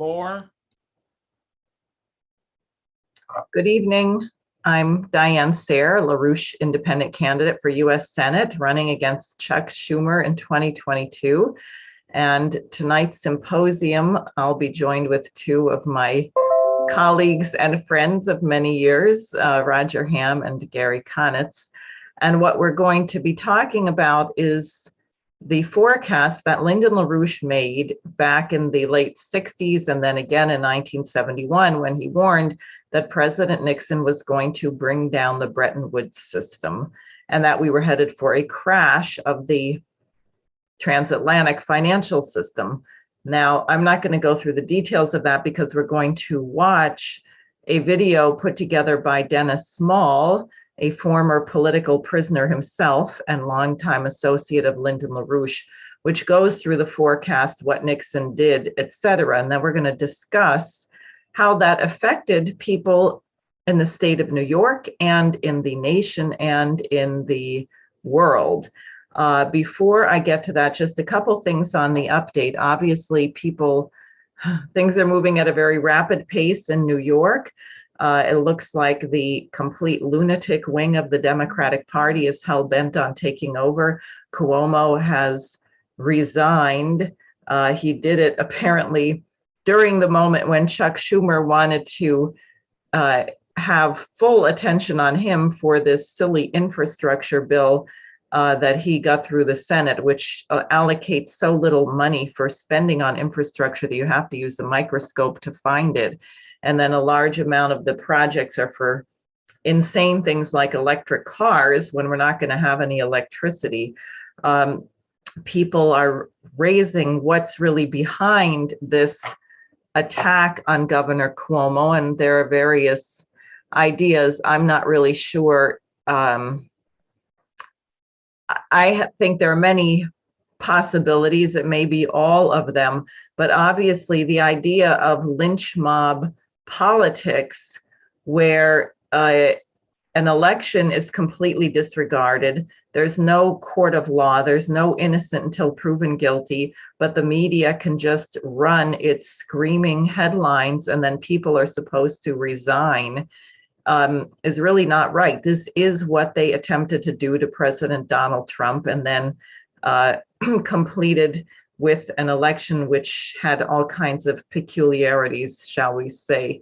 4. Good evening. I'm Diane Sare, Larouche independent candidate for U.S. Senate, running against Chuck Schumer in 2022. And tonight's symposium, I'll be joined with two of my colleagues and friends of many years, Roger Ham and Gary Konitz. And what we're going to be talking about is the forecast that Lyndon Larouche made back in the late 60s and then again in 1971 when he warned that President Nixon was going to bring down the Bretton Woods system and that we were headed for a crash of the transatlantic financial system. Now, I'm not going to go through the details of that because we're going to watch a video put together by Dennis Small, a former political prisoner himself and longtime associate of Lyndon LaRouche, which goes through the forecast, what Nixon did, et cetera. And then we're going to discuss how that affected people in the state of New York and in the nation and in the world. Before I get to that, just a couple things on the update. Obviously, things are moving at a very rapid pace in New York. It looks like the complete lunatic wing of the Democratic Party is hell-bent on taking over. Cuomo has resigned. He did it apparently during the moment when Chuck Schumer wanted to have full attention on him for this silly infrastructure bill that he got through the Senate, which allocates so little money for spending on infrastructure that you have to use the microscope to find it. And then a large amount of the projects are for insane things like electric cars when we're not going to have any electricity. People are raising what's really behind this attack on Governor Cuomo, and there are various ideas. I'm not really sure. I think there are many possibilities. It may be all of them, but obviously the idea of lynch mob politics where an election is completely disregarded. There's no court of law. There's no innocent until proven guilty, but the media can just run its screaming headlines and then people are supposed to resign. Is really not right. This is what they attempted to do to President Donald Trump and then completed with an election which had all kinds of peculiarities, shall we say.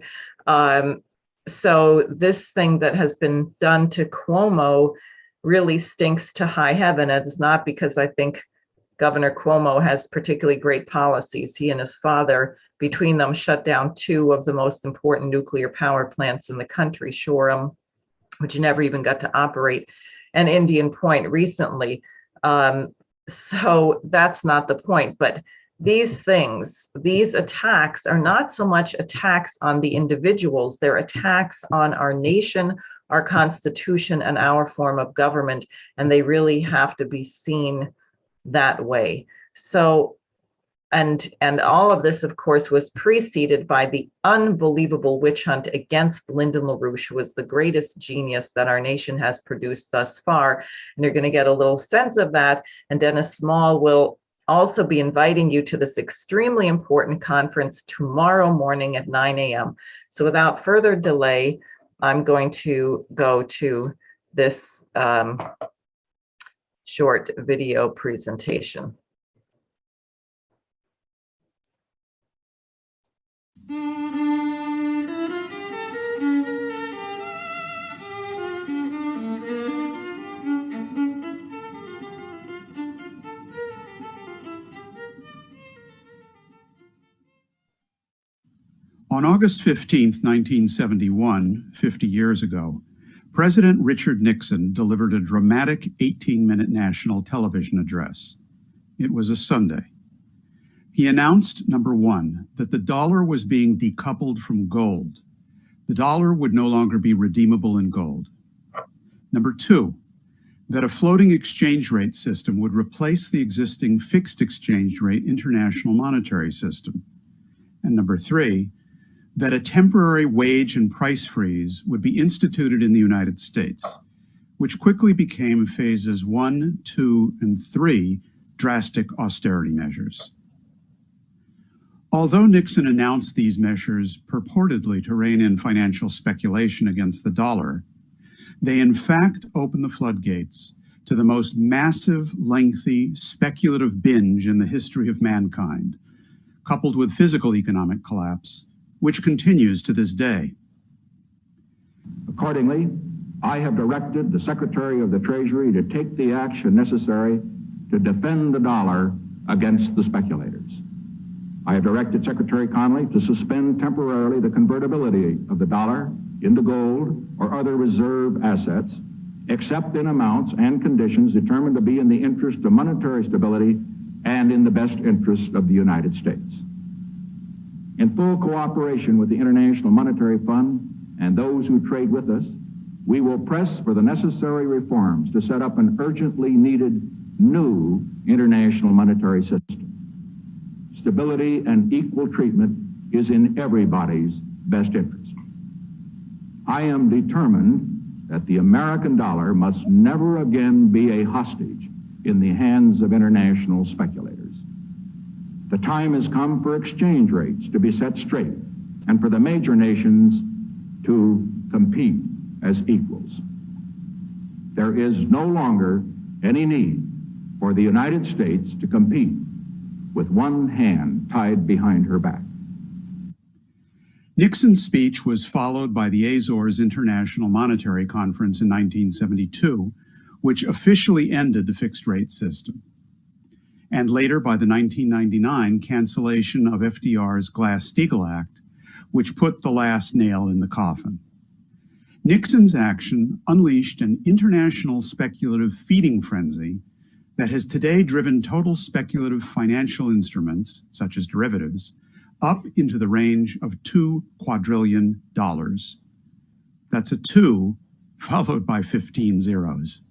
So this thing that has been done to Cuomo really stinks to high heaven. It is not because I think Governor Cuomo has particularly great policies. He and his father, between them, shut down two of the most important nuclear power plants in the country, Shoreham, which never even got to operate, and Indian Point recently. So that's not the point. But these things, these attacks are not so much attacks on the individuals, they're attacks on our nation, our Constitution, and our form of government, and they really have to be seen that way. So, and all of this, of course, was preceded by the unbelievable witch hunt against Lyndon LaRouche, who was the greatest genius that our nation has produced thus far. And you're going to get a little sense of that. And Dennis Small will also be inviting you to this extremely important conference tomorrow morning at 9 a.m. So without further delay, I'm going to go to this short video presentation. On August 15, 1971, 50 years ago, President Richard Nixon delivered a dramatic 18-minute national television address. It was a Sunday. He announced, number one, that the dollar was being decoupled from gold. The dollar would no longer be redeemable in gold. Number two, that a floating exchange rate system would replace the existing fixed exchange rate international monetary system. And number three, that a temporary wage and price freeze would be instituted in the United States, which quickly became phases 1, 2, and 3 drastic austerity measures. Although Nixon announced these measures purportedly to rein in financial speculation against the dollar, they in fact opened the floodgates to the most massive, lengthy, speculative binge in the history of mankind, coupled with physical economic collapse, which continues to this day. Accordingly, I have directed the Secretary of the Treasury to take the action necessary to defend the dollar against the speculators. I have directed Secretary Connally to suspend temporarily the convertibility of the dollar into gold or other reserve assets, except in amounts and conditions determined to be in the interest of monetary stability and in the best interest of the United States. In full cooperation with the International Monetary Fund and those who trade with us, we will press for the necessary reforms to set up an urgently needed new international monetary system. Stability and equal treatment is in everybody's best interest. I am determined that the American dollar must never again be a hostage in the hands of international speculators. The time has come for exchange rates to be set straight and for the major nations to compete as equals. There is no longer any need for the United States to compete with one hand tied behind her back. Nixon's speech was followed by the Azores International Monetary Conference in 1972, which officially ended the fixed rate system, and later by the 1999 cancellation of FDR's Glass-Steagall Act, which put the last nail in the coffin. Nixon's action unleashed an international speculative feeding frenzy that has today driven total speculative financial instruments, such as derivatives, up into the range of $2 quadrillion. That's a 2 followed by 15 zeros.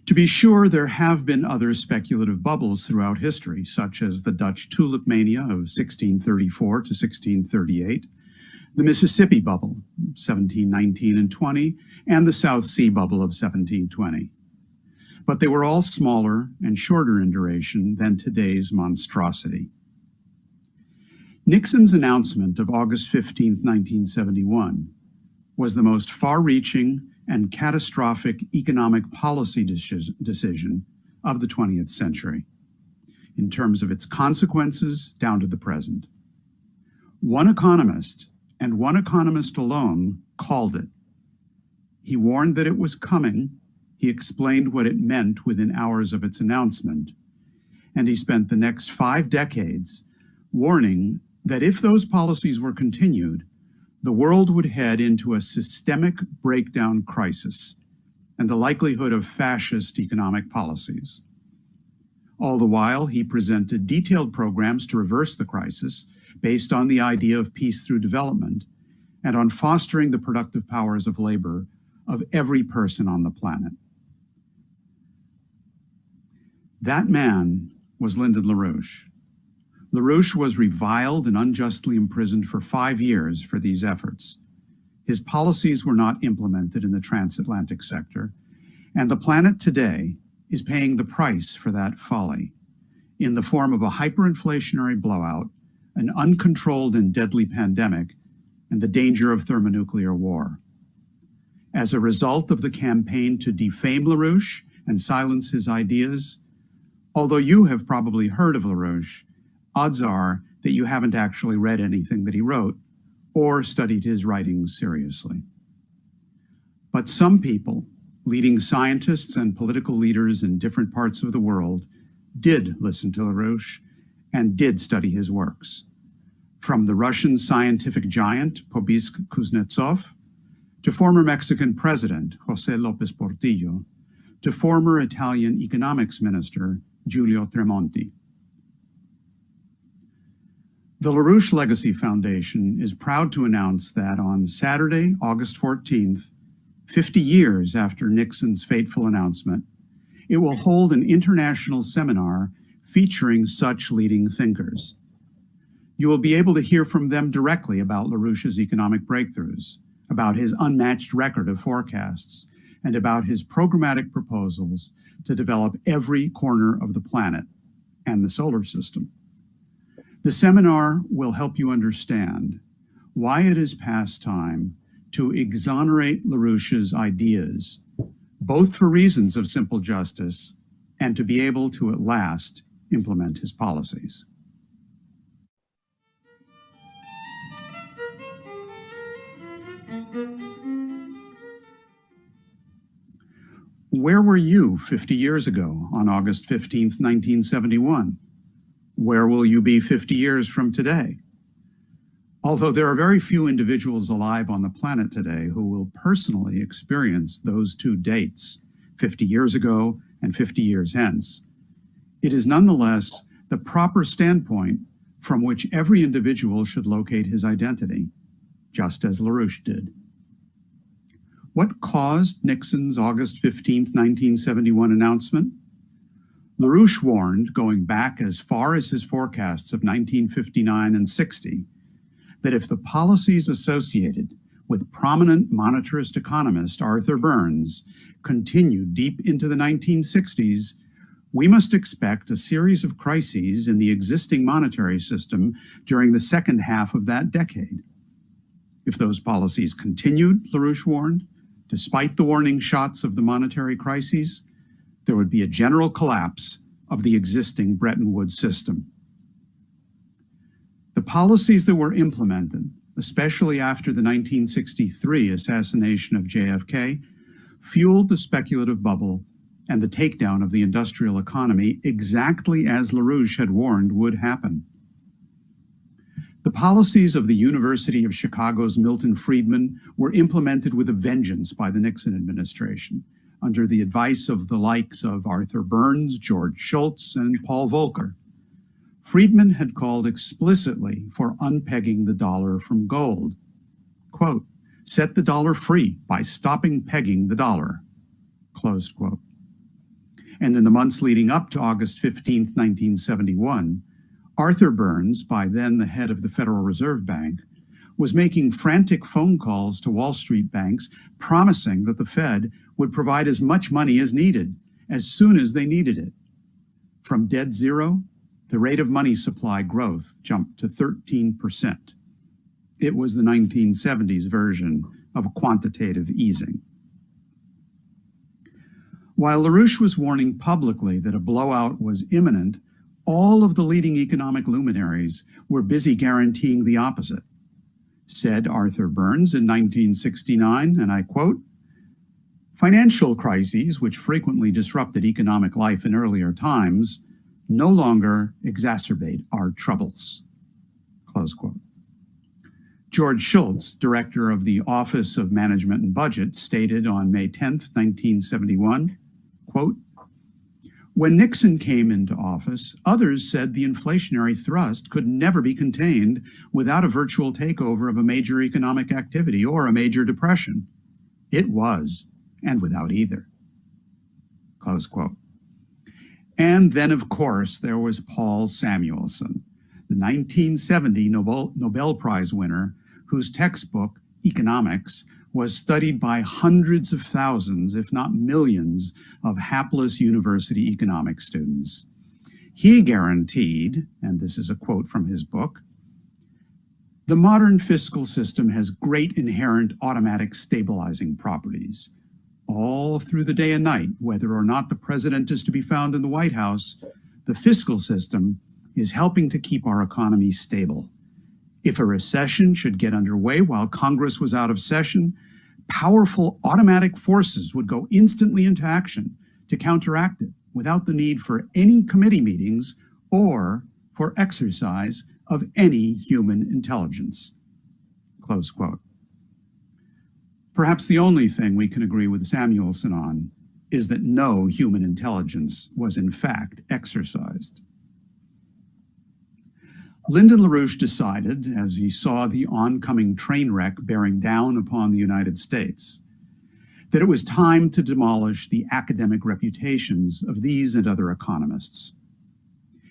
To be sure, there have been other speculative bubbles throughout history, such as the Dutch tulip mania of 1634 to 1638, the Mississippi bubble, 1719 and 20, and the South Sea bubble of 1720. But they were all smaller and shorter in duration than today's monstrosity. Nixon's announcement of August 15, 1971, was the most far-reaching and catastrophic economic policy decision of the 20th century, in terms of its consequences down to the present. One economist, and one economist alone, called it. He warned that it was coming. He explained what it meant within hours of its announcement, and he spent the next 5 decades warning that if those policies were continued, the world would head into a systemic breakdown crisis and the likelihood of fascist economic policies. All the while, he presented detailed programs to reverse the crisis based on the idea of peace through development and on fostering the productive powers of labor of every person on the planet. That man was Lyndon Larouche. Larouche was reviled and unjustly imprisoned for 5 years for these efforts. His policies were not implemented in the transatlantic sector, and the planet today is paying the price for that folly in the form of a hyperinflationary blowout, an uncontrolled and deadly pandemic, and the danger of thermonuclear war. As a result of the campaign to defame Larouche and silence his ideas, although you have probably heard of Larouche, odds are that you haven't actually read anything that he wrote or studied his writings seriously. But some people, leading scientists and political leaders in different parts of the world, did listen to Larouche and did study his works. From the Russian scientific giant Pobisky Kuznetsov, to former Mexican President José López Portillo, to former Italian economics minister Giulio Tremonti. The Larouche Legacy Foundation is proud to announce that on Saturday, August 14th, 50 years after Nixon's fateful announcement, it will hold an international seminar featuring such leading thinkers. You will be able to hear from them directly about Larouche's economic breakthroughs, about his unmatched record of forecasts, and about his programmatic proposals to develop every corner of the planet and the solar system. The seminar will help you understand why it is past time to exonerate Larouche's ideas, both for reasons of simple justice and to be able to at last implement his policies. Where were you 50 years ago on August 15th, 1971? Where will you be 50 years from today? Although there are very few individuals alive on the planet today who will personally experience those two dates, 50 years ago and 50 years hence, it is nonetheless the proper standpoint from which every individual should locate his identity, just as Larouche did. What caused Nixon's August 15, 1971 announcement? Larouche warned, going back as far as his forecasts of 1959 and 60, that if the policies associated with prominent monetarist economist Arthur Burns continued deep into the 1960s, we must expect a series of crises in the existing monetary system during the second half of that decade. If those policies continued, Larouche warned, despite the warning shots of the monetary crises, there would be a general collapse of the existing Bretton Woods system. The policies that were implemented, especially after the 1963 assassination of JFK, fueled the speculative bubble and the takedown of the industrial economy exactly as Larouche had warned would happen. The policies of the University of Chicago's Milton Friedman were implemented with a vengeance by the Nixon administration, under the advice of the likes of Arthur Burns, George Shultz, and Paul Volcker. Friedman had called explicitly for unpegging the dollar from gold. Quote, "Set the dollar free by stopping pegging the dollar," closed quote. And in the months leading up to August 15, 1971, Arthur Burns, by then the head of the Federal Reserve Bank, was making frantic phone calls to Wall Street banks, promising that the Fed would provide as much money as needed, as soon as they needed it. From dead zero, the rate of money supply growth jumped to 13%. It was the 1970s version of quantitative easing. While Larouche was warning publicly that a blowout was imminent, all of the leading economic luminaries were busy guaranteeing the opposite. Said Arthur Burns in 1969, and I quote, "Financial crises, which frequently disrupted economic life in earlier times, no longer exacerbate our troubles," close quote. George Shultz, director of the Office of Management and Budget, stated on May 10, 1971, quote, "When Nixon came into office, others said the inflationary thrust could never be contained without a virtual takeover of a major economic activity or a major depression. It was, and without either," close quote. And then, of course, there was Paul Samuelson, the 1970 Nobel Prize winner, whose textbook, Economics, was studied by hundreds of thousands, if not millions, of hapless university economics students. He guaranteed, and this is a quote from his book, "The modern fiscal system has great inherent automatic stabilizing properties. All through the day and night, whether or not the president is to be found in the White House, the fiscal system is helping to keep our economy stable. If a recession should get underway while Congress was out of session, powerful automatic forces would go instantly into action to counteract it without the need for any committee meetings or for exercise of any human intelligence," close quote. Perhaps the only thing we can agree with Samuelson on is that no human intelligence was in fact exercised. Lyndon Larouche decided, as he saw the oncoming train wreck bearing down upon the United States, that it was time to demolish the academic reputations of these and other economists.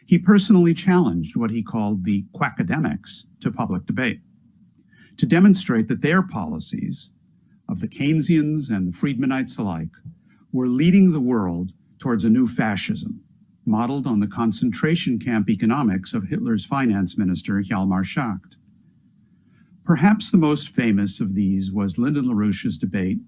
He personally challenged what he called the quackademics to public debate, to demonstrate that their policies, of the Keynesians and the Friedmanites alike, were leading the world towards a new fascism, modeled on the concentration camp economics of Hitler's finance minister, Hjalmar Schacht. Perhaps the most famous of these was Lyndon Larouche's debate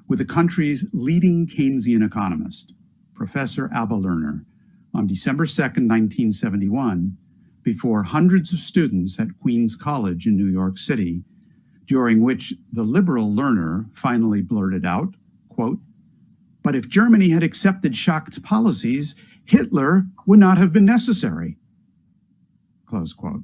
with the country's leading Keynesian economist, Professor Abba Lerner, on December 2nd, 1971, before hundreds of students at Queens College in New York City, during which the liberal Lerner finally blurted out, quote, "But if Germany had accepted Schacht's policies, Hitler would not have been necessary," close quote.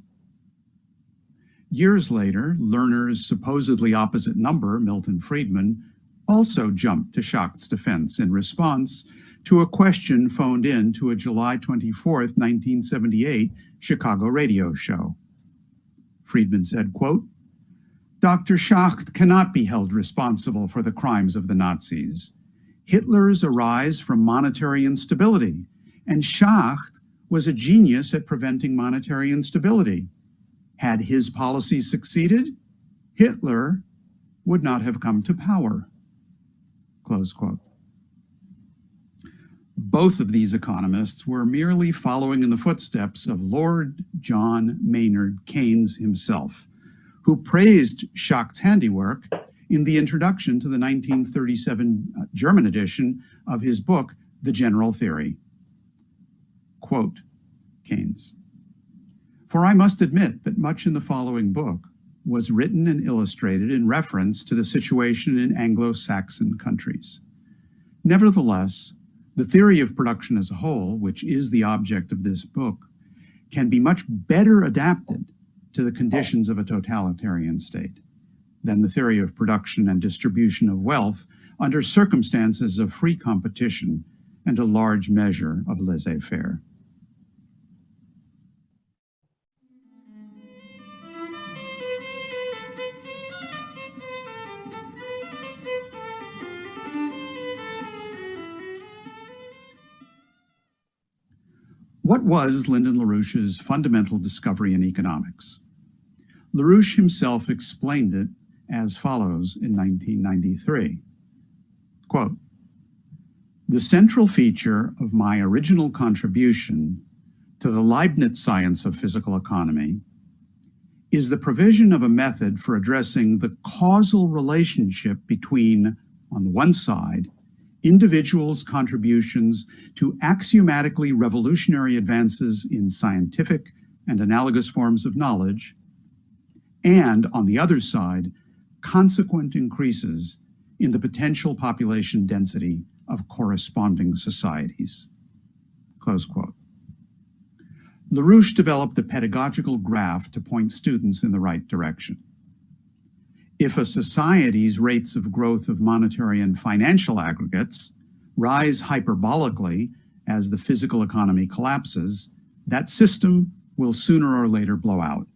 Years later, Lerner's supposedly opposite number, Milton Friedman, also jumped to Schacht's defense in response to a question phoned in to a July 24th, 1978 Chicago radio show. Friedman said, quote, "Dr. Schacht cannot be held responsible for the crimes of the Nazis. Hitler's arise from monetary instability, and Schacht was a genius at preventing monetary instability. Had his policies succeeded, Hitler would not have come to power," close quote. Both of these economists were merely following in the footsteps of Lord John Maynard Keynes himself, who praised Schacht's handiwork in the introduction to the 1937 German edition of his book, The General Theory. Quote, Keynes, "For I must admit that much in the following book was written and illustrated in reference to the situation in Anglo-Saxon countries. Nevertheless, the theory of production as a whole, which is the object of this book, can be much better adapted to the conditions of a totalitarian state than the theory of production and distribution of wealth under circumstances of free competition and a large measure of laissez-faire." What was Lyndon Larouche's fundamental discovery in economics? Larouche himself explained it as follows in 1993. Quote, "The central feature of my original contribution to the Leibniz science of physical economy is the provision of a method for addressing the causal relationship between, on the one side, individuals' contributions to axiomatically revolutionary advances in scientific and analogous forms of knowledge, and, on the other side, consequent increases in the potential population density of corresponding societies." Close quote. Larouche developed a pedagogical graph to point students in the right direction. If a society's rates of growth of monetary and financial aggregates rise hyperbolically as the physical economy collapses, that system will sooner or later blow out.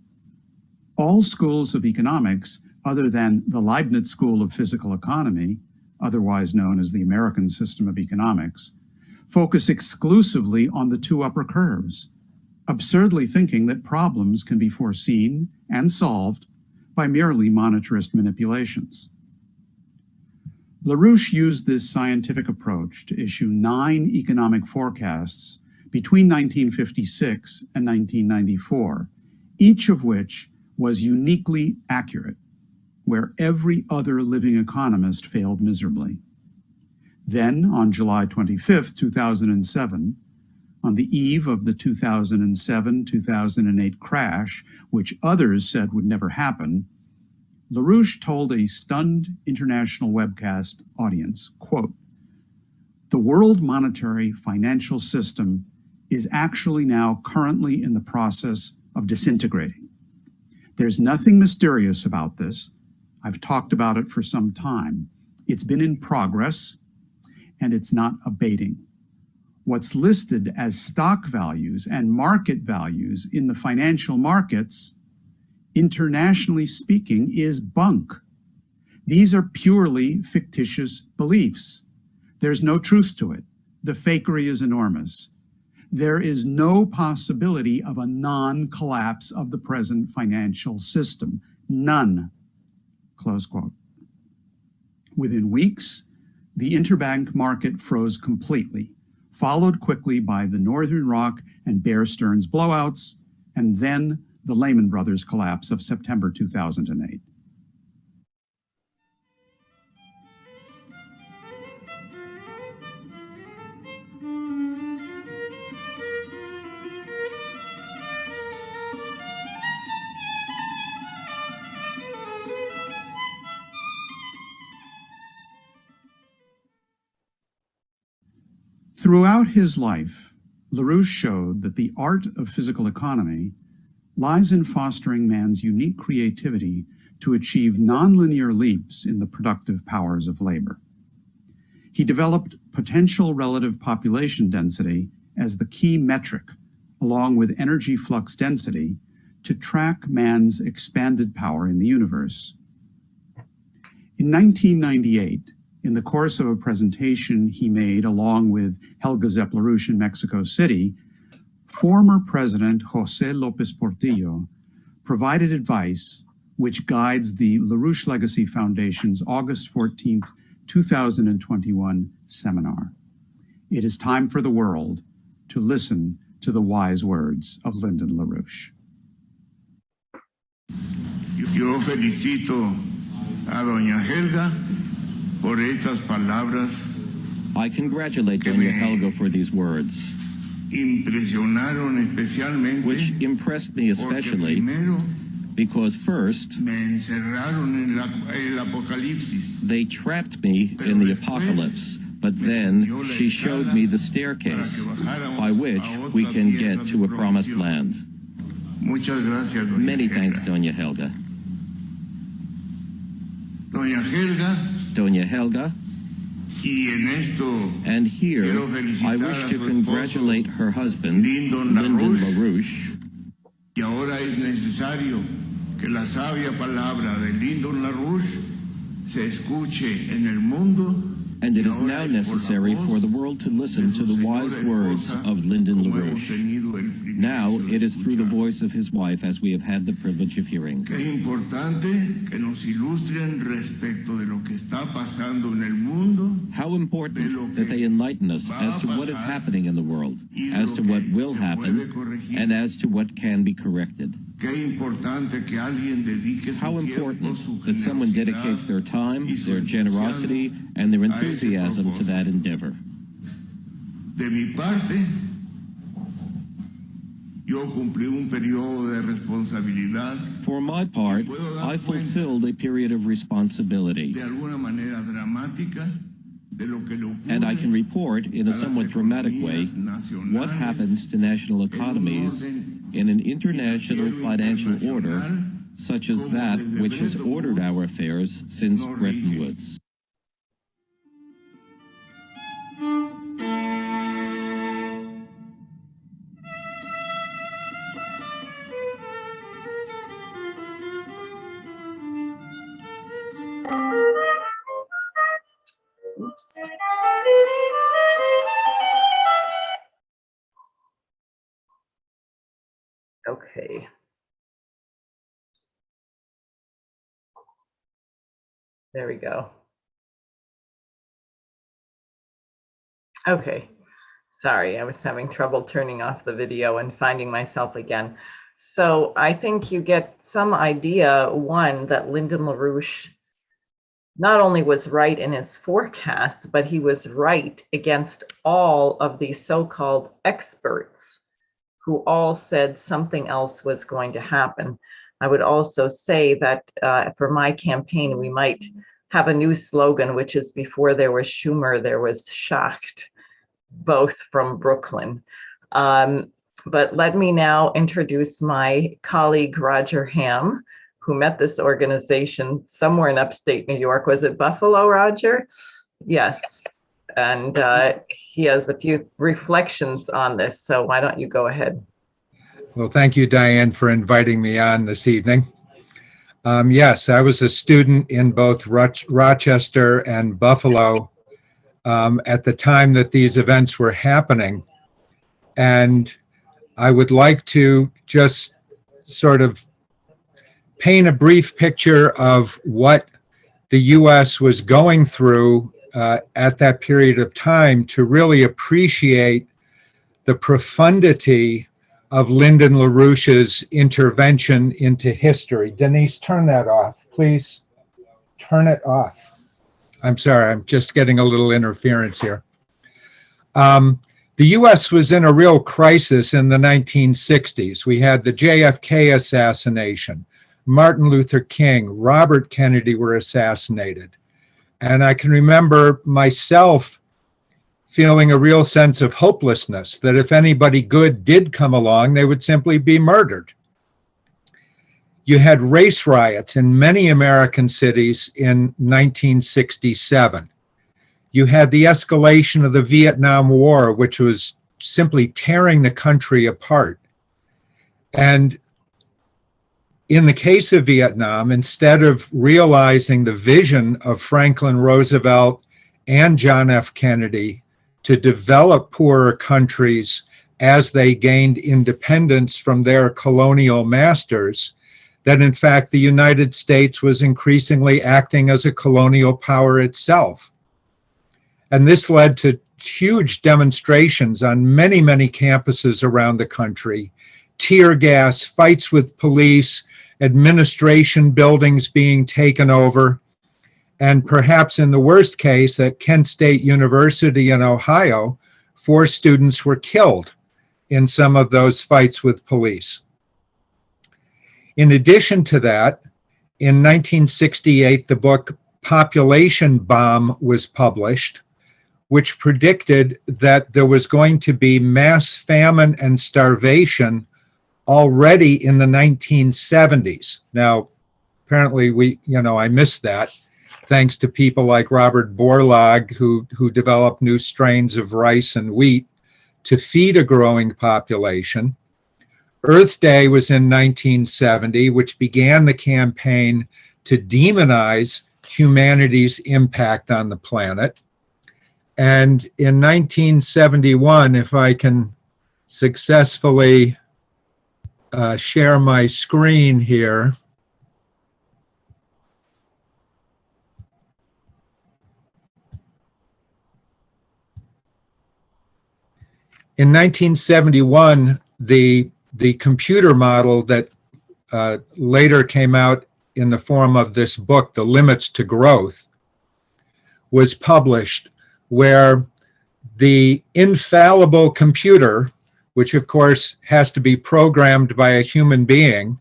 All schools of economics, other than the Leibniz School of Physical Economy, otherwise known as the American System of Economics, focus exclusively on the two upper curves, absurdly thinking that problems can be foreseen and solved by merely monetarist manipulations. Larouche used this scientific approach to issue 9 economic forecasts between 1956 and 1994, each of which was uniquely accurate, where every other living economist failed miserably. Then, on July 25, 2007, on the eve of the 2007-2008 crash, which others said would never happen, Larouche told a stunned international webcast audience, quote, "The world monetary financial system is actually now currently in the process of disintegrating. There's nothing mysterious about this. I've talked about it for some time. It's been in progress, and it's not abating. What's listed as stock values and market values in the financial markets, internationally speaking, is bunk. These are purely fictitious beliefs. There's no truth to it. The fakery is enormous. There is no possibility of a non-collapse of the present financial system. None." Close quote. Within weeks, the interbank market froze completely, followed quickly by the Northern Rock and Bear Stearns blowouts, and then the Lehman Brothers collapse of September 2008. Throughout his life, Larouche showed that the art of physical economy lies in fostering man's unique creativity to achieve nonlinear leaps in the productive powers of labor. He developed potential relative population density as the key metric, along with energy flux density, to track man's expanded power in the universe. In 1998, in the course of a presentation he made along with Helga Zepp-LaRouche in Mexico City, former President José López Portillo provided advice which guides the LaRouche Legacy Foundation's August 14th, 2021 seminar. It is time for the world to listen to the wise words of Lyndon LaRouche. Yo felicito a doña Helga por estas palabras. I congratulate Doña Helga for these words, Impresionaron especialmente which impressed me especially primero because first, me encerraron en el Apocalipsis. they trapped me in the apocalypse, but then she showed me the staircase by which we can get to a promised land. Muchas gracias, doña Many Helga. thanks, Doña Helga. Doña Helga, Doña Helga, y en esto and here I wish to congratulate her husband, Lyndon Lyndon LaRouche. LaRouche, y ahora es necesario que la sabia palabra de Lyndon LaRouche se escuche en el mundo. and it y is ahora now es por la necessary voz for the world to listen de to su the wise señora words esposa, of Lyndon como hemos LaRouche. tenido el privilegio Now de it is through the escuchar. voice of his wife as we have had the privilege of hearing. Que es importante que nos ilustren respecto de lo que está pasando en el mundo How important that they enlighten us as to what is happening in the world, as to what will happen, and as to what can be corrected. Qué importante que alguien dedique How su tiempo, important su that someone dedicates their time, their generosity, and their enthusiasm to that endeavor. De mi parte, yo cumplí un periodo de responsabilidad For my part, I fulfilled a period of responsibility, de alguna manera dramática de lo que le ocurre and I can report in a a las somewhat dramatic way economías nacionales what happens to national economies in an international financial order such as that which has ordered our affairs since Bretton Woods. Oops. Okay. There we go. Okay. Sorry, I was having trouble turning off the video and finding myself again. So I think you get some idea, one, that Lyndon LaRouche not only was right in his forecast, but he was right against all of the so-called experts who all said something else was going to happen. I would also say that for my campaign, we might have a new slogan, which is before there was Schumer, there was Schacht, both from Brooklyn. But let me now introduce my colleague, Roger Ham, who met this organization somewhere in upstate New York. Was it Buffalo, Roger? Yes. And he has a few reflections on this. So why don't you go ahead? Well, thank you, Diane, for inviting me on this evening. Yes, I was a student in both Rochester and Buffalo at the time that these events were happening. And I would like to just sort of paint a brief picture of what the U.S. was going through at that period of time to really appreciate the profundity of Lyndon Larouche's intervention into history. Denise, turn that off, please. Turn it off. I'm sorry, I'm just getting a little interference here. The US was in a real crisis in the 1960s. We had the JFK assassination, Martin Luther King, Robert Kennedy were assassinated. And I can remember myself feeling a real sense of hopelessness, that if anybody good did come along, they would simply be murdered. You had race riots in many American cities in 1967. You had the escalation of the Vietnam War, which was simply tearing the country apart. And in the case of Vietnam, instead of realizing the vision of Franklin Roosevelt and John F. Kennedy to develop poorer countries as they gained independence from their colonial masters, that in fact the United States was increasingly acting as a colonial power itself. And this led to huge demonstrations on many, many campuses around the country, tear gas, fights with police, administration buildings being taken over, and perhaps in the worst case at Kent State University in Ohio, 4 students were killed in some of those fights with police. In addition to that, in 1968, the book Population Bomb was published, which predicted that there was going to be mass famine and starvation already in the 1970s. Now, apparently I missed that, thanks to people like Robert Borlaug, who developed new strains of rice and wheat to feed a growing population. Earth Day was in 1970, which began the campaign to demonize humanity's impact on the planet. And in 1971, if I can successfully share my screen here. In 1971, the computer model that later came out in the form of this book, The Limits to Growth, was published, where the infallible computer, which of course has to be programmed by a human being,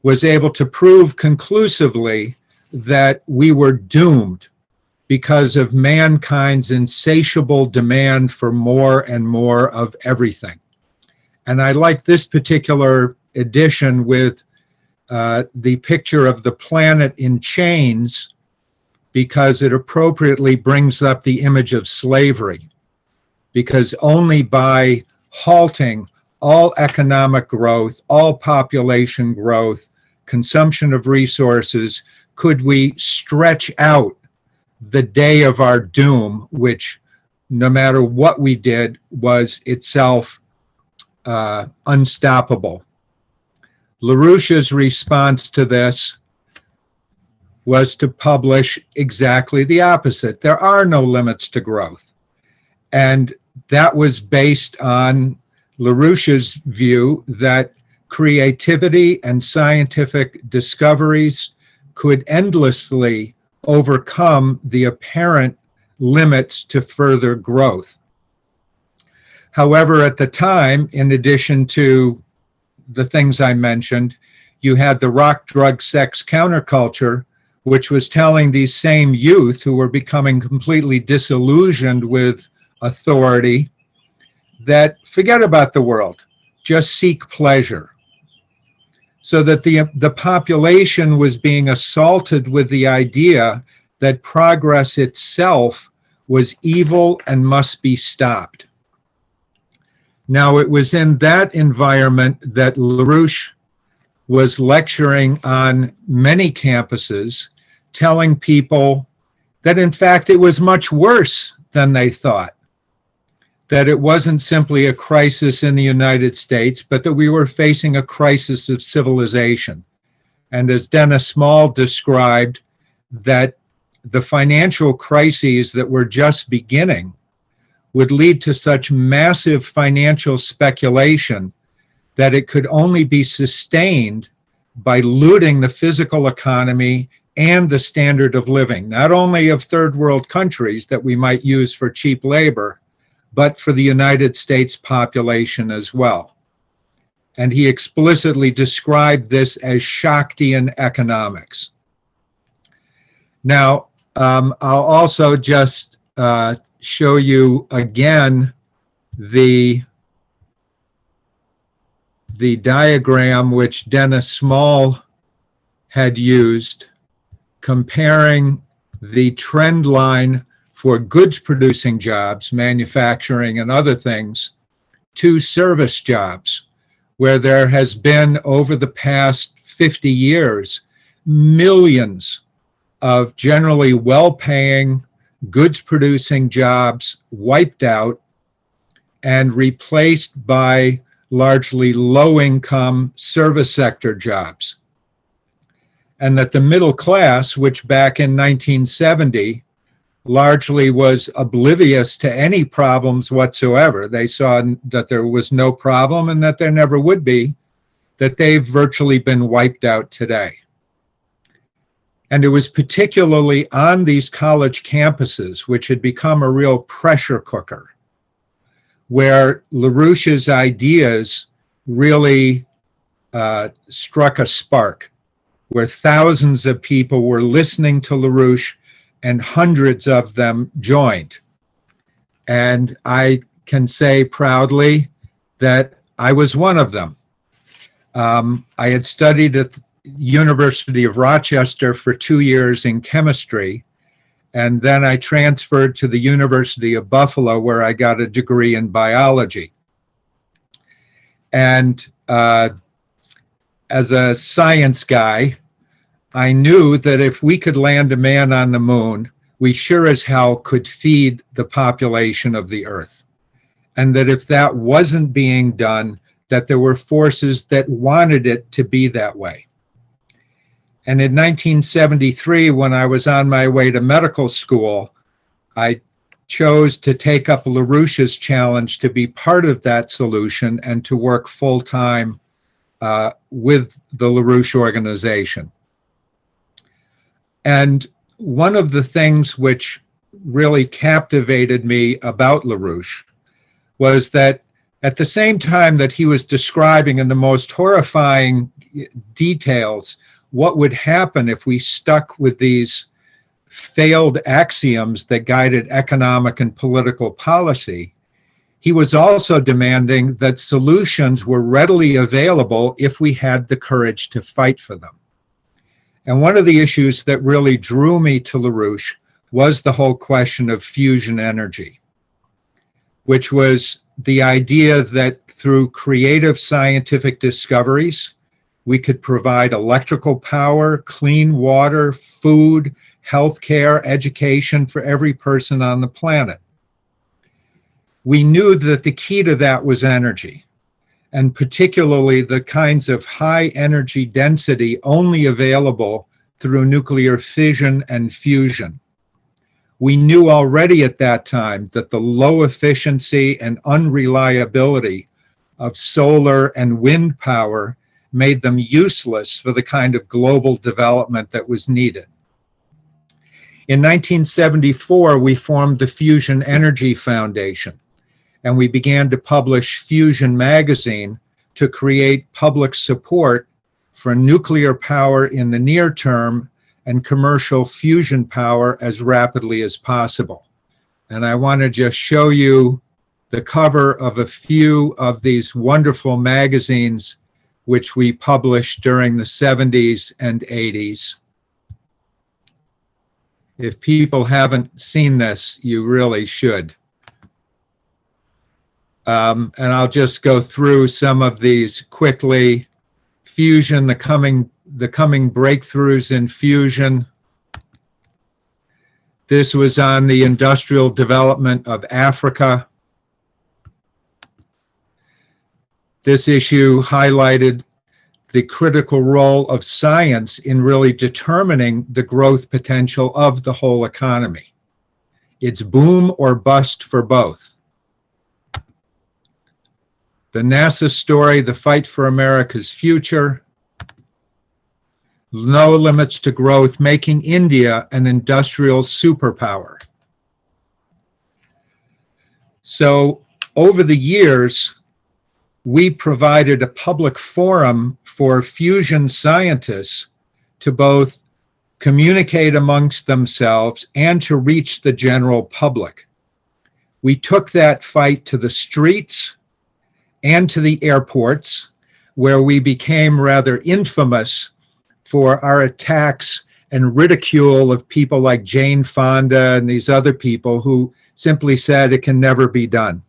was able to prove conclusively that we were doomed because of mankind's insatiable demand for more and more of everything. And I like this particular edition with the picture of the planet in chains, because it appropriately brings up the image of slavery. Because only by halting all economic growth, all population growth, consumption of resources, could we stretch out the day of our doom, which no matter what we did was itself unstoppable. Larouche's response to this was to publish exactly the opposite. There are no limits to growth. And that was based on Larouche's view that creativity and scientific discoveries could endlessly overcome the apparent limits to further growth. However, at the time, in addition to the things I mentioned, you had the rock, drug, sex counterculture, which was telling these same youth who were becoming completely disillusioned with authority that forget about the world, just seek pleasure. So that the population was being assaulted with the idea that progress itself was evil and must be stopped. Now, it was in that environment that Larouche was lecturing on many campuses, telling people that in fact it was much worse than they thought, that it wasn't simply a crisis in the United States, but that we were facing a crisis of civilization. And as Dennis Small described, that the financial crises that were just beginning would lead to such massive financial speculation that it could only be sustained by looting the physical economy and the standard of living, not only of third world countries that we might use for cheap labor, but for the United States population as well. And he explicitly described this as Shaktian economics. Now, I'll also just show you again the diagram which Dennis Small had used, comparing the trend line for goods producing jobs, manufacturing and other things, to service jobs, where there has been over the past 50 years, millions of generally well-paying, goods-producing jobs wiped out and replaced by largely low-income service sector jobs. And that the middle class, which back in 1970 largely was oblivious to any problems whatsoever, they saw that there was no problem and that there never would be, that they've virtually been wiped out today. And it was particularly on these college campuses, which had become a real pressure cooker, where Larouche's ideas really struck a spark, where thousands of people were listening to Larouche and hundreds of them joined. And I can say proudly that I was one of them. I had studied at the University of Rochester for 2 years in chemistry, and then I transferred to the University of Buffalo, where I got a degree in biology. And as a science guy, I knew that if we could land a man on the moon, we sure as hell could feed the population of the Earth. And that if that wasn't being done, that there were forces that wanted it to be that way. And in 1973, when I was on my way to medical school, I chose to take up Larouche's challenge to be part of that solution and to work full-time with the Larouche organization. And one of the things which really captivated me about Larouche was that at the same time that he was describing in the most horrifying details what would happen if we stuck with these failed axioms that guided economic and political policy, he was also demanding that solutions were readily available if we had the courage to fight for them. And one of the issues that really drew me to Larouche was the whole question of fusion energy, which was the idea that through creative scientific discoveries, we could provide electrical power, clean water, food, healthcare, education for every person on the planet. We knew that the key to that was energy, and particularly the kinds of high energy density only available through nuclear fission and fusion. We knew already at that time that the low efficiency and unreliability of solar and wind power made them useless for the kind of global development that was needed. In 1974, we formed the Fusion Energy Foundation, and we began to publish Fusion Magazine to create public support for nuclear power in the near term and commercial fusion power as rapidly as possible. And I want to just show you the cover of a few of these wonderful magazines which we published during the 70s and 80s. If people haven't seen this, you really should. And I'll just go through some of these quickly. Fusion, the coming breakthroughs in fusion. This was on the industrial development of Africa. This issue highlighted the critical role of science in really determining the growth potential of the whole economy. It's boom or bust for both. The NASA story, the fight for America's future, no limits to growth, making India an industrial superpower. So over the years, we provided a public forum for fusion scientists to both communicate amongst themselves and to reach the general public. We took that fight to the streets and to the airports, where we became rather infamous for our attacks and ridicule of people like Jane Fonda and these other people who simply said it can never be done.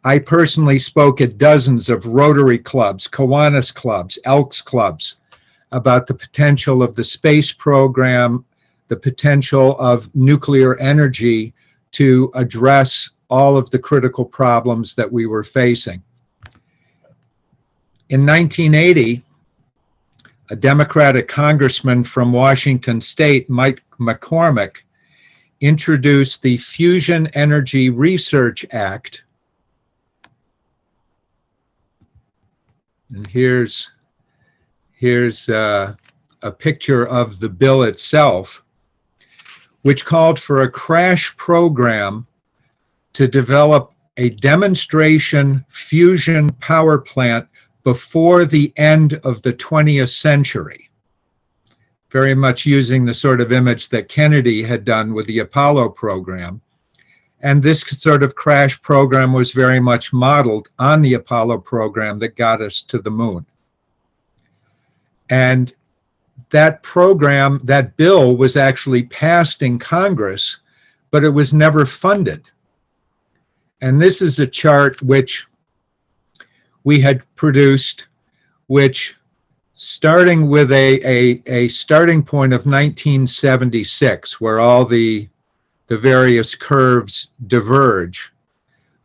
I personally spoke at dozens of Rotary clubs, Kiwanis clubs, Elks clubs about the potential of the space program, the potential of nuclear energy to address all of the critical problems that we were facing. In 1980, a Democratic congressman from Washington State, Mike McCormick, introduced the Fusion Energy Research Act. And here's a picture of the bill itself, which called for a crash program to develop a demonstration fusion power plant before the end of the 20th century, very much using the sort of image that Kennedy had done with the Apollo program. And this sort of crash program was very much modeled on the Apollo program that got us to the moon. And that program, that bill was actually passed in Congress, but it was never funded. And this is a chart which we had produced, which starting with a starting point of 1976, where all the various curves diverge,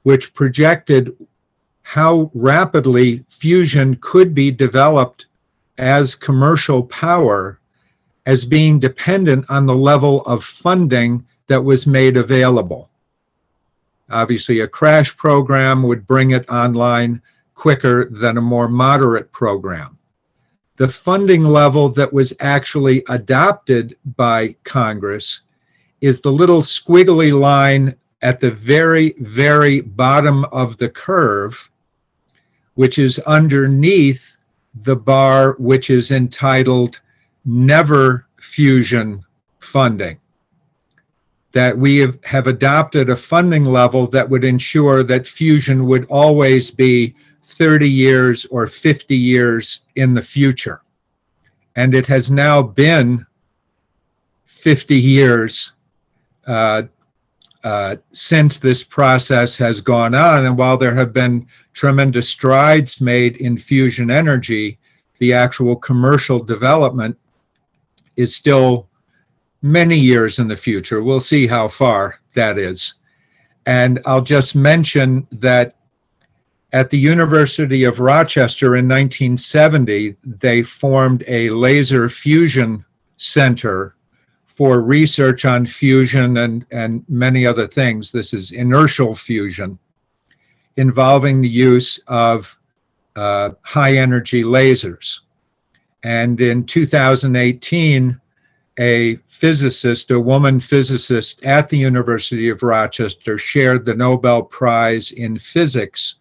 which projected how rapidly fusion could be developed as commercial power as being dependent on the level of funding that was made available. Obviously, a crash program would bring it online quicker than a more moderate program. The funding level that was actually adopted by Congress is the little squiggly line at the very, very bottom of the curve, which is underneath the bar which is entitled Never Fusion Funding. That we have adopted a funding level that would ensure that fusion would always be 30 years or 50 years in the future. And it has now been 50 years since this process has gone on. And while there have been tremendous strides made in fusion energy, the actual commercial development is still many years in the future. We'll see how far that is. And I'll just mention that at the University of Rochester in 1970, they formed a laser fusion center for research on fusion and many other things. This is inertial fusion, involving the use of high energy lasers. And in 2018, a physicist, a woman physicist at the University of Rochester, shared the Nobel Prize in Physics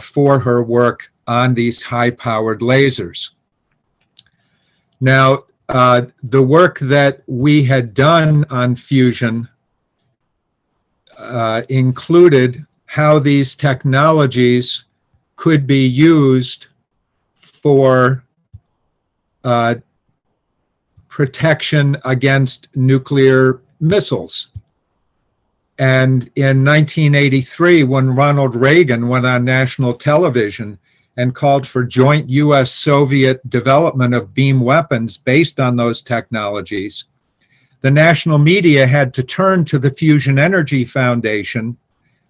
for her work on these high-powered lasers. Now, the work that we had done on fusion included how these technologies could be used for protection against nuclear missiles. And in 1983, when Ronald Reagan went on national television and called for joint US-Soviet development of beam weapons based on those technologies, the national media had to turn to the Fusion Energy Foundation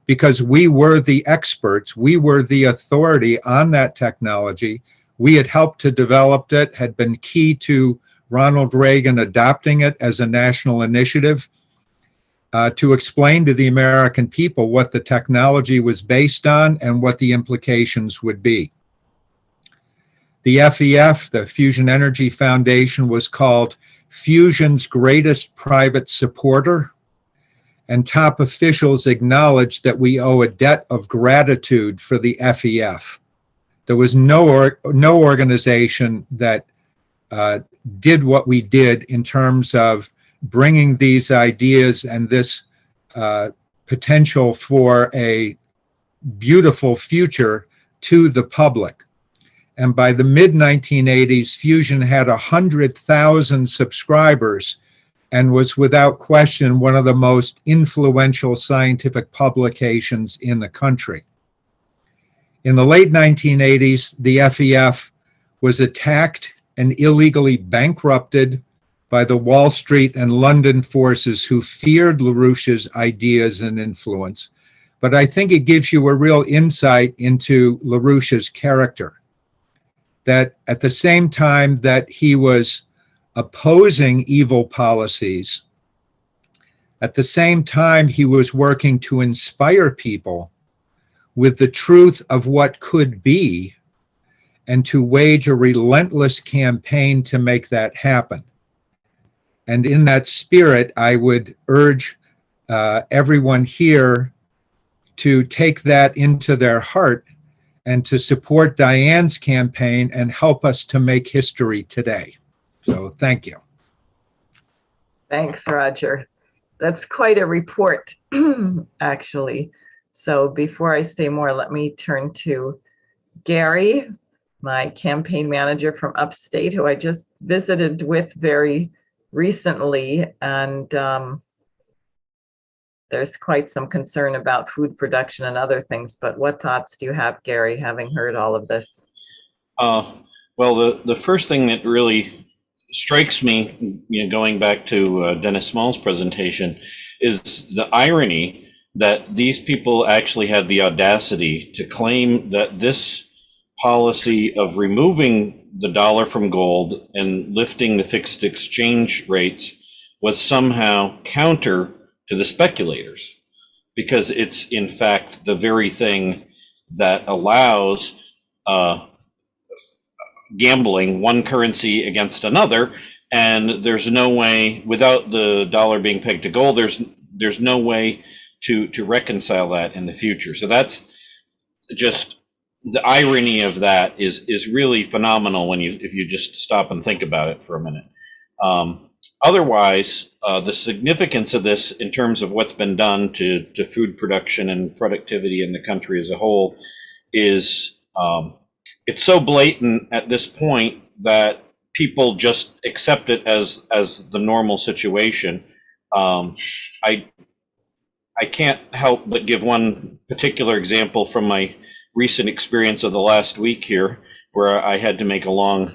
because we were the experts, we were the authority on that technology, We had helped to develop it, had been key to Ronald Reagan adopting it as a national initiative to explain to the American people what the technology was based on and what the implications would be. The FEF, the Fusion Energy Foundation, was called fusion's greatest private supporter, and top officials acknowledged that we owe a debt of gratitude for the FEF. There was no organization that did what we did in terms of bringing these ideas and this potential for a beautiful future to the public. And by the mid-1980s, Fusion had 100,000 subscribers and was without question one of the most influential scientific publications in the country. In the late 1980s, the FEF was attacked and illegally bankrupted by the Wall Street and London forces who feared Larouche's ideas and influence. But I think it gives you a real insight into Larouche's character, that at the same time that he was opposing evil policies, at the same time he was working to inspire people with the truth of what could be and to wage a relentless campaign to make that happen. And in that spirit, I would urge everyone here to take that into their heart and to support Diane's campaign and help us to make history today. So thank you. Thanks, Roger. That's quite a report, actually. So before I say more, let me turn to Gary, my campaign manager from upstate, who I just visited with very recently. And there's quite some concern about food production and other things. But what thoughts do you have, Gary, having heard all of this? Well, the first thing that really strikes me, going back to Dennis Small's presentation, is the irony that these people actually had the audacity to claim that this policy of removing the dollar from gold and lifting the fixed exchange rates was somehow counter to the speculators, because it's in fact the very thing that allows gambling one currency against another, and there's no way, without the dollar being pegged to gold, there's no way to reconcile that in the future. So that's just, the irony of that is really phenomenal if you just stop and think about it for a minute. Otherwise, the significance of this in terms of what's been done to food production and productivity in the country as a whole is it's so blatant at this point that people just accept it as the normal situation. I can't help but give one particular example from my recent experience of the last week here, where I had to make a long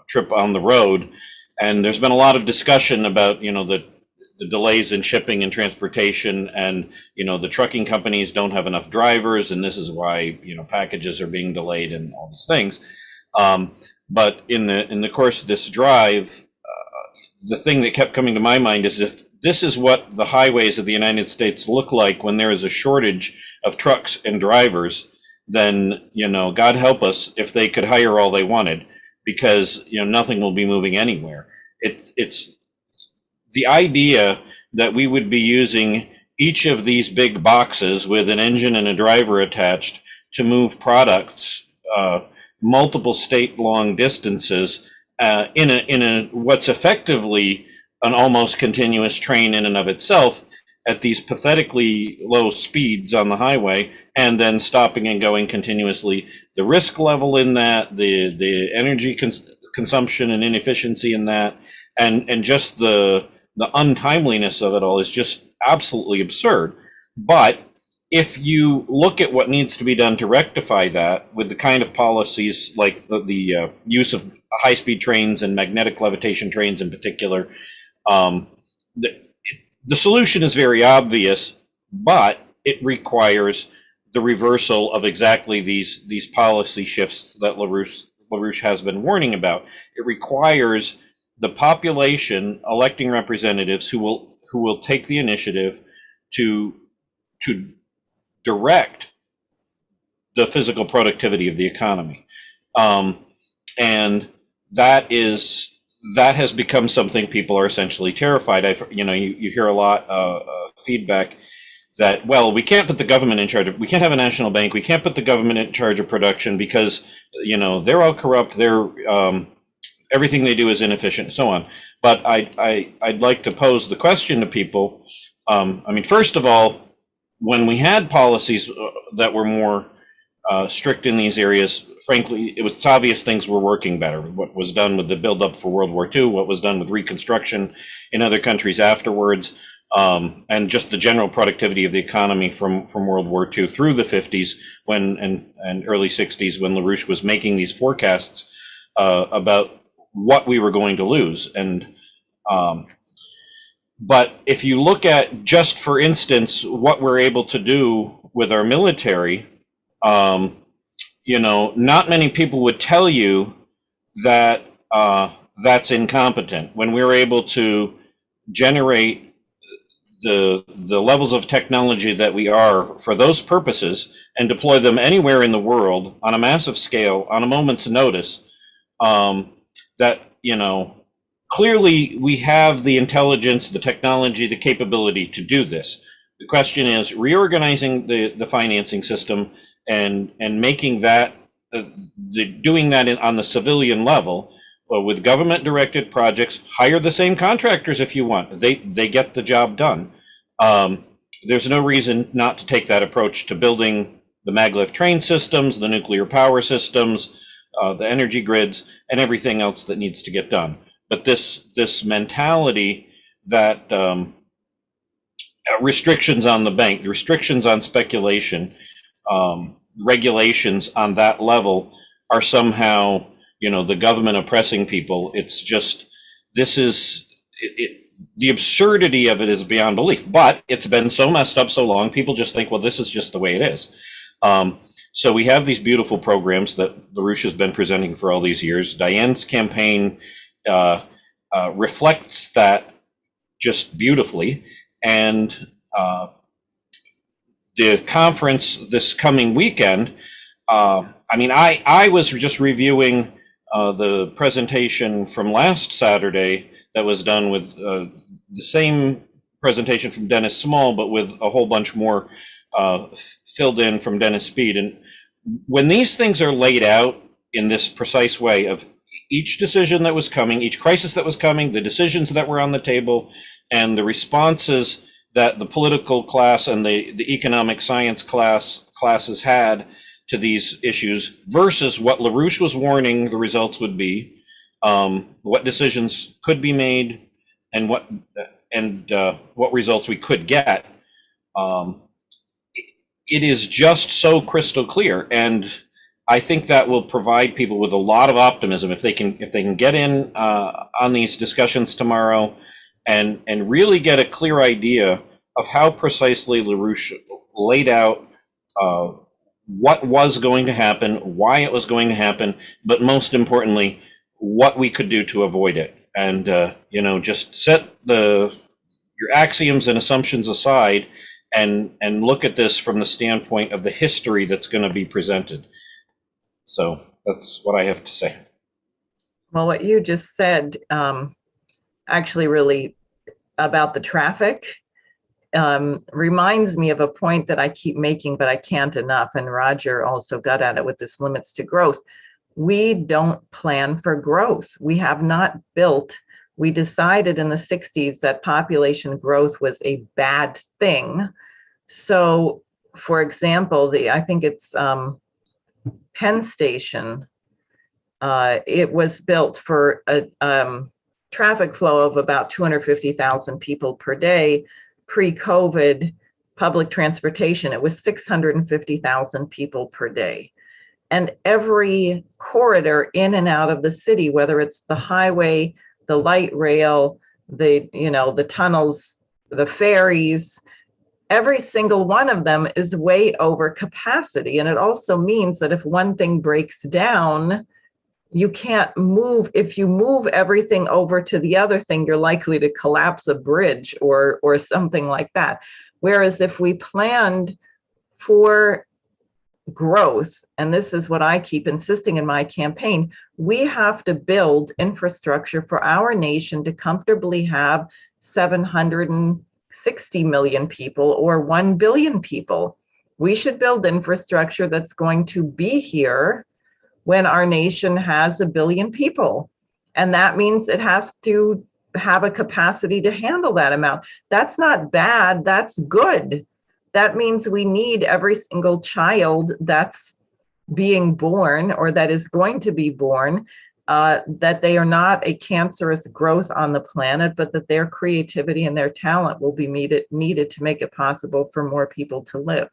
trip on the road. And there's been a lot of discussion about, the delays in shipping and transportation, and, the trucking companies don't have enough drivers, and this is why, packages are being delayed and all these things. But in the course of this drive, the thing that kept coming to my mind is, if this is what the highways of the United States look like when there is a shortage of trucks and drivers, then, God help us if they could hire all they wanted, because, nothing will be moving anywhere. It's the idea that we would be using each of these big boxes with an engine and a driver attached to move products multiple state long distances in a what's effectively an almost continuous train in and of itself at these pathetically low speeds on the highway, and then stopping and going continuously. The risk level in that, the energy consumption and inefficiency in that, and just the untimeliness of it all is just absolutely absurd. But if you look at what needs to be done to rectify that, with the kind of policies like the use of high-speed trains and magnetic levitation trains in particular, the solution is very obvious, but it requires the reversal of exactly these policy shifts that Larouche Larouche has been warning about. It requires the population electing representatives who will take the initiative to direct the physical productivity of the economy. And that has become something people are essentially terrified. You hear a lot of feedback that, well, we can't put the government in charge of, we can't have a national bank, we can't put the government in charge of production because, they're all corrupt, everything they do is inefficient, and so on. But I'd like to pose the question to people. First of all, when we had policies that were more strict in these areas, frankly, it's obvious things were working better. What was done with the buildup for World War II, what was done with Reconstruction in other countries afterwards, and just the general productivity of the economy from World War II through the 50s and early 60s, when Larouche was making these forecasts about what we were going to lose. But if you look at, just for instance, what we're able to do with our military, not many people would tell you that that's incompetent. When we're able to generate the levels of technology that we are for those purposes and deploy them anywhere in the world on a massive scale on a moment's notice, clearly we have the intelligence, the technology, the capability to do this. The question is reorganizing the financing system and making that, doing that on the civilian level, with government directed projects. Hire the same contractors if you want. They get the job done. There's no reason not to take that approach to building the maglev train systems, the nuclear power systems, the energy grids, and everything else that needs to get done. But this mentality that restrictions on the bank, restrictions on speculation, regulations on that level are somehow, the government oppressing people. It's just, the absurdity of it is beyond belief, but it's been so messed up so long, people just think, well, this is just the way it is. So we have these beautiful programs that Larouche has been presenting for all these years. Diane's campaign reflects that just beautifully. And the conference this coming weekend, I was just reviewing the presentation from last Saturday that was done with the same presentation from Dennis Small, but with a whole bunch more filled in from Dennis Speed. And when these things are laid out in this precise way of each decision that was coming, each crisis that was coming, the decisions that were on the table, and the responses that the political class and the economic science classes had to these issues versus what Larouche was warning the results would be, what decisions could be made, and what results we could get. It is just so crystal clear, and I think that will provide people with a lot of optimism if they can get in on these discussions tomorrow and really get a clear idea of how precisely Larouche laid out what was going to happen, why it was going to happen, but most importantly, what we could do to avoid it. And just set your axioms and assumptions aside and look at this from the standpoint of the history that's going to be presented. So that's what I have to say. Well, what you just said, actually really about the traffic, reminds me of a point that I keep making, but I can't enough. And Roger also got at it with this limits to growth. We don't plan for growth. We have not built. We decided in the 60s that population growth was a bad thing. So, for example, I think it's Penn Station. It was built for a traffic flow of about 250,000 people per day. Pre-COVID public transportation, it was 650,000 people per day. And every corridor in and out of the city, whether it's the highway, the light rail, the tunnels, the ferries, every single one of them is way over capacity. And it also means that if one thing breaks down, you can't move. If you move everything over to the other thing, you're likely to collapse a bridge or something like that. Whereas if we planned for growth, and this is what I keep insisting in my campaign, we have to build infrastructure for our nation to comfortably have 760 million people or 1 billion people. We should build infrastructure that's going to be here when our nation has 1 billion people. And that means it has to have a capacity to handle that amount. That's not bad, that's good. That means we need every single child that's being born or that is going to be born, that they are not a cancerous growth on the planet, but that their creativity and their talent will be needed to make it possible for more people to live.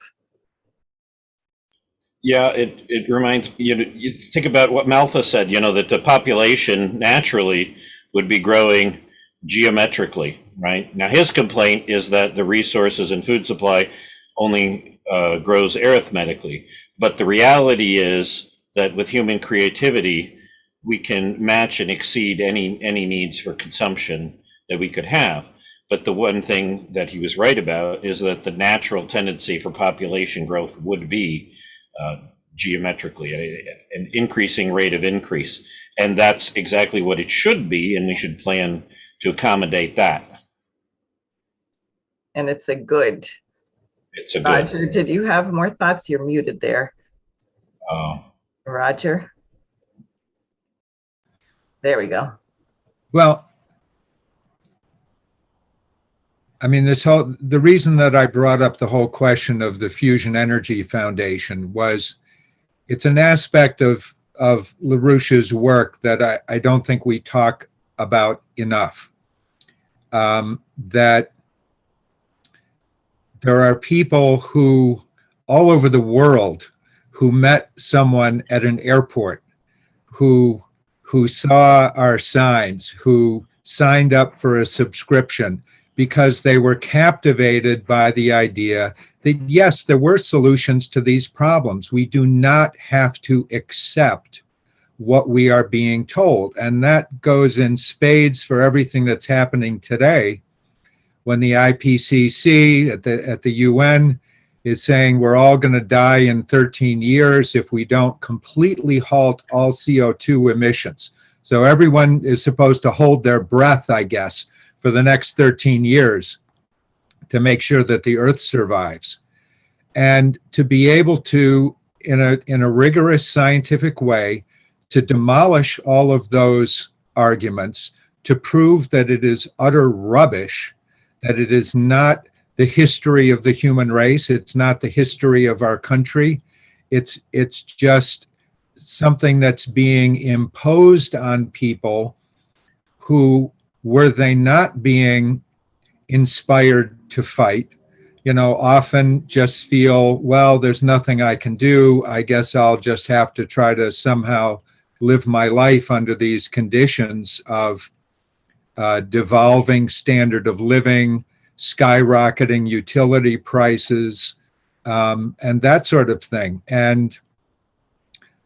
Yeah, it reminds you think about what Maltha said, that the population naturally would be growing geometrically, right? Now, his complaint is that the resources and food supply only grows arithmetically. But the reality is that with human creativity, we can match and exceed any needs for consumption that we could have. But the one thing that he was right about is that the natural tendency for population growth would be geometrically, an increasing rate of increase. And that's exactly what it should be, and we should plan to accommodate that. And it's a good. It's a good. Roger, did you have more thoughts? You're muted there. Roger? There we go. Well, I mean, the reason that I brought up the whole question of the Fusion Energy Foundation was it's an aspect of Larouche's work that I don't think we talk about enough. That there are people who all over the world who met someone at an airport who saw our signs, who signed up for a subscription because they were captivated by the idea that, yes, there were solutions to these problems. We do not have to accept what we are being told. And that goes in spades for everything that's happening today when the IPCC at the UN is saying we're all going to die in 13 years if we don't completely halt all CO2 emissions. So everyone is supposed to hold their breath, I guess, for the next 13 years to make sure that the Earth survives. And to be able to, in a rigorous scientific way, to demolish all of those arguments, to prove that it is utter rubbish, that it is not the history of the human race, it's not the history of our country, it's just something that's being imposed on people who, were they not being inspired to fight, often just feel, well, there's nothing I can do. I guess I'll just have to try to somehow live my life under these conditions of devolving standard of living, skyrocketing utility prices, and that sort of thing. And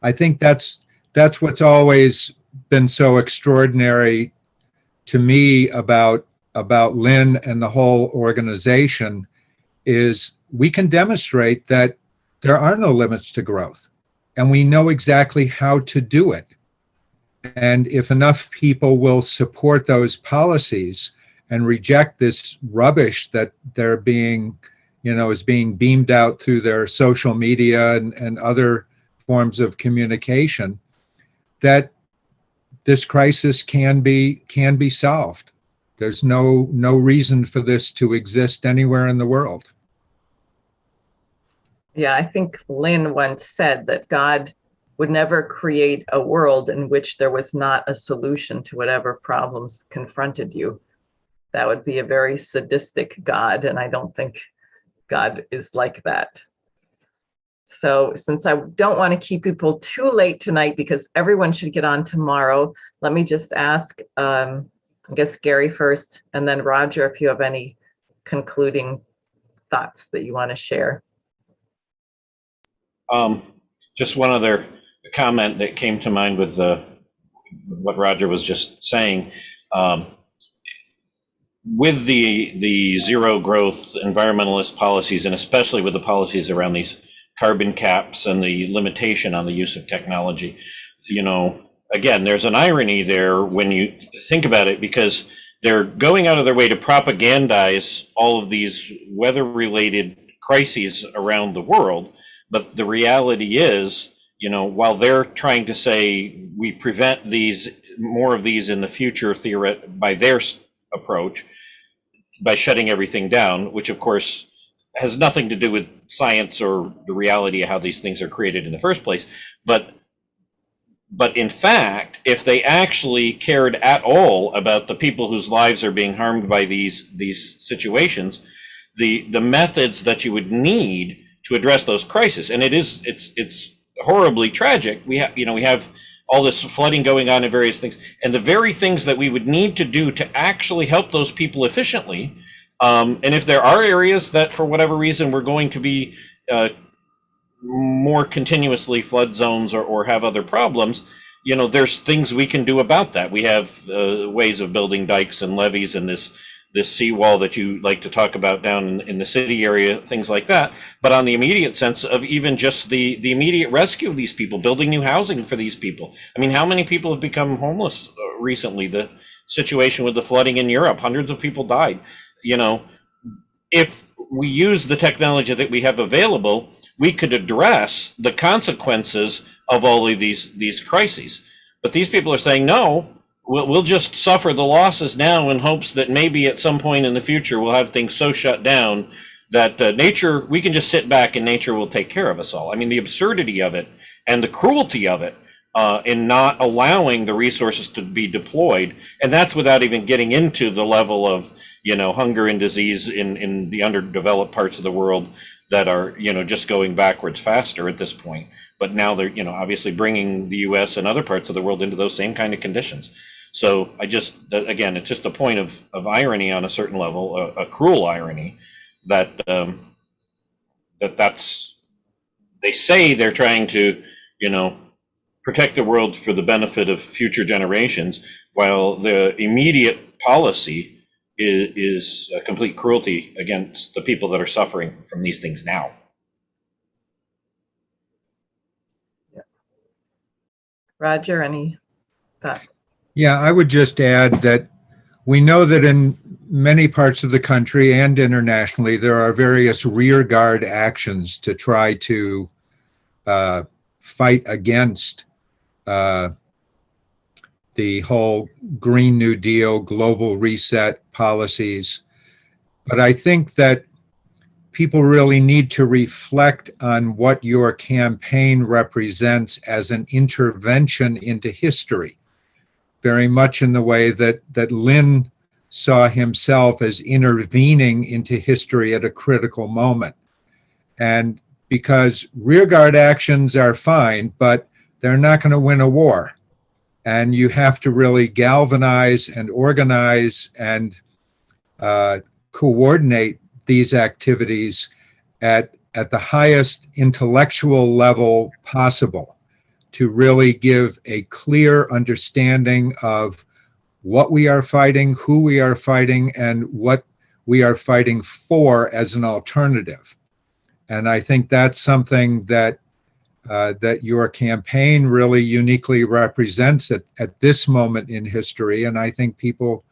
I think that's what's always been so extraordinary to me about Lynn and the whole organization is we can demonstrate that there are no limits to growth, and we know exactly how to do it. And if enough people will support those policies and reject this rubbish that they're being, is being beamed out through their social media and other forms of communication, that this crisis can be solved. There's no reason for this to exist anywhere in the world. Yeah, I think Lynn once said that God would never create a world in which there was not a solution to whatever problems confronted you. That would be a very sadistic God, and I don't think God is like that. So since I don't want to keep people too late tonight because everyone should get on tomorrow, let me just ask, I guess Gary first, and then Roger, if you have any concluding thoughts that you want to share. Just one other comment that came to mind with what Roger was just saying, with the zero growth environmentalist policies, and especially with the policies around these carbon caps and the limitation on the use of technology, again, there's an irony there when you think about it, because they're going out of their way to propagandize all of these weather-related crises around the world. But the reality is, while they're trying to say we prevent more of these in the future, by their approach, by shutting everything down, which of course has nothing to do with science or the reality of how these things are created in the first place. But in fact, if they actually cared at all about the people whose lives are being harmed by these situations, the methods that you would need to address those crises, and it's horribly tragic. We have all this flooding going on and various things, and the very things that we would need to do to actually help those people efficiently. And if there are areas that, for whatever reason, we're going to be more continuously flood zones or have other problems, there's things we can do about that. We have ways of building dikes and levees and this seawall that you like to talk about down in the city area, things like that. But on the immediate sense of even just the immediate rescue of these people, building new housing for these people. I mean, how many people have become homeless recently? The situation with the flooding in Europe, hundreds of people died. If we use the technology that we have available, we could address the consequences of all of these crises. But these people are saying, no, we'll just suffer the losses now in hopes that maybe at some point in the future we'll have things so shut down that nature, we can just sit back and nature will take care of us all. I mean, the absurdity of it and the cruelty of it in not allowing the resources to be deployed. And that's without even getting into the level of, hunger and disease in the underdeveloped parts of the world that are, just going backwards faster at this point. But now they're, obviously bringing the US and other parts of the world into those same kind of conditions. So again, it's just a point of irony on a certain level, a cruel irony that that's, they say they're trying to, protect the world for the benefit of future generations, while the immediate policy is a complete cruelty against the people that are suffering from these things now. Yeah. Roger, any thoughts? Yeah, I would just add that we know that in many parts of the country and internationally, there are various rearguard actions to try to fight against the whole Green New Deal, global reset policies. But I think that people really need to reflect on what your campaign represents as an intervention into history, very much in the way that Lynn saw himself as intervening into history at a critical moment. And because rearguard actions are fine, but they're not going to win a war. And you have to really galvanize and organize and coordinate these activities at the highest intellectual level possible to really give a clear understanding of what we are fighting, who we are fighting, and what we are fighting for as an alternative. And I think that's something that that your campaign really uniquely represents at this moment in history. And I think people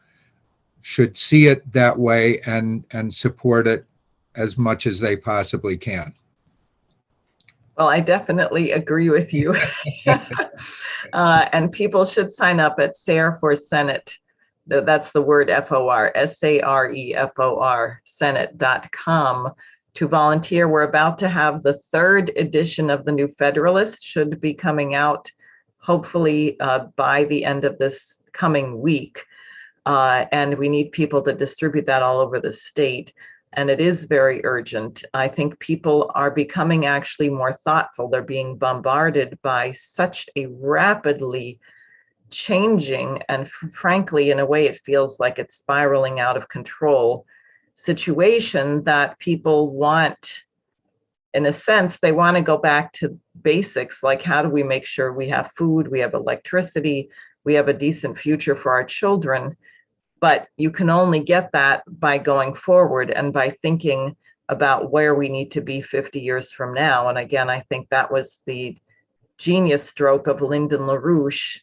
should see it that way and support it as much as they possibly can. Well, I definitely agree with you. And people should sign up at Sare for Senate. That's the word FOR, SAREFOR, Senate.com. to volunteer. We're about to have the 3rd edition of the New Federalist, should be coming out hopefully by the end of this coming week. And we need people to distribute that all over the state. And it is very urgent. I think people are becoming actually more thoughtful. They're being bombarded by such a rapidly changing, and frankly, in a way, it feels like it's spiraling out of control situation, that people want, in a sense, they want to go back to basics, like how do we make sure we have food, we have electricity, we have a decent future for our children. But you can only get that by going forward and by thinking about where we need to be 50 years from now. And again, I think that was the genius stroke of Lyndon Larouche,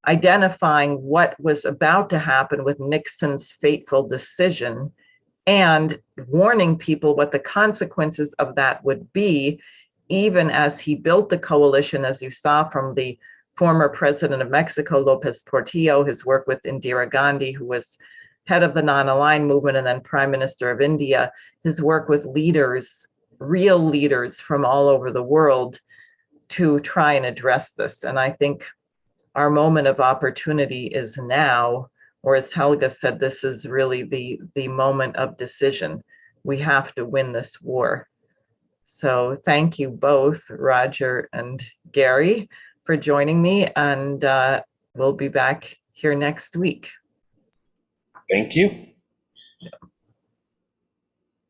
identifying what was about to happen with Nixon's fateful decision and warning people what the consequences of that would be, even as he built the coalition, as you saw from the former president of Mexico, Lopez Portillo, his work with Indira Gandhi, who was head of the non-aligned movement and then prime minister of India, his work with leaders, real leaders from all over the world to try and address this. And I think our moment of opportunity is now, or as Helga said, this is really the moment of decision. We have to win this war. So thank you both, Roger and Gary, for joining me, and we'll be back here next week. Thank you.